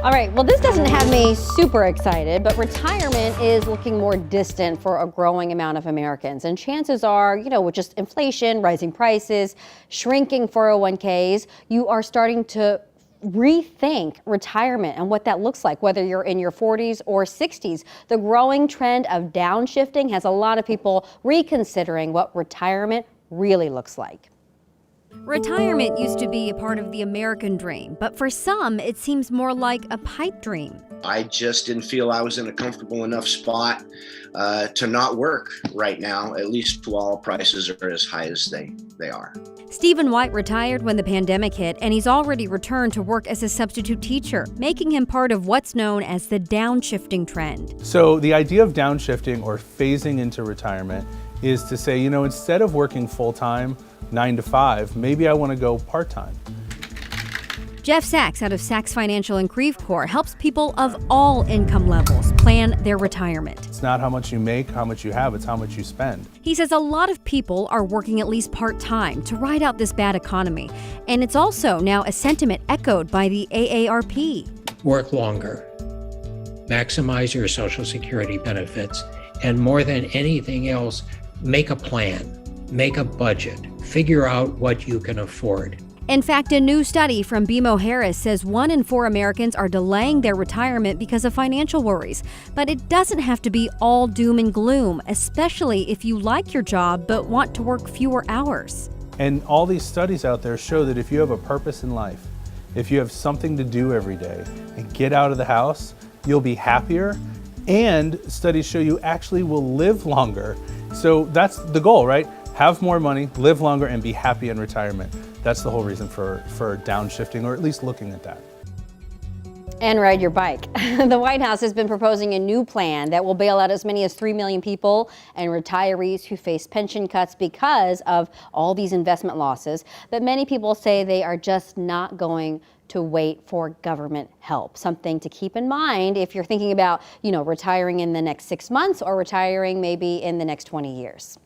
All right, well, this doesn't have me super excited, but retirement is looking more distant for a growing amount of Americans. And chances are, with just inflation, rising prices, shrinking 401ks, you are starting to rethink retirement and what that looks like, whether you're in your 40s or 60s. The growing trend of downshifting has a lot of people reconsidering what retirement really looks like. Retirement used to be a part of the American dream, but for some, it seems more like a pipe dream. I just didn't feel I was in a comfortable enough spot to not work right now, at least while prices are as high as they are. Stephen White retired when the pandemic hit, and he's already returned to work as a substitute teacher, making him part of what's known as the downshifting trend. So the idea of downshifting or phasing into retirement is to say, instead of working full-time, 9 to 5, maybe I want to go part-time. Jeff Sachs out of Sachs Financial in Creve Coeur helps people of all income levels plan their retirement. It's not how much you make, how much you have, it's how much you spend. He says a lot of people are working at least part-time to ride out this bad economy. And it's also now a sentiment echoed by the AARP. Work longer, maximize your Social Security benefits, and more than anything else, make a plan, make a budget, figure out what you can afford. In fact, a new study from BMO Harris says 1 in 4 Americans are delaying their retirement because of financial worries. But it doesn't have to be all doom and gloom, especially if you like your job but want to work fewer hours. And all these studies out there show that if you have a purpose in life, if you have something to do every day and get out of the house, you'll be happier, and studies show you actually will live longer. So that's the goal, right? Have more money, live longer, and be happy in retirement. That's the whole reason for downshifting, or at least looking at that. And ride your bike. The White House has been proposing a new plan that will bail out as many as 3 million people and retirees who face pension cuts because of all these investment losses. But many people say they are just not going to wait for government help. Something to keep in mind if you're thinking about, retiring in the next 6 months or retiring maybe in the next 20 years.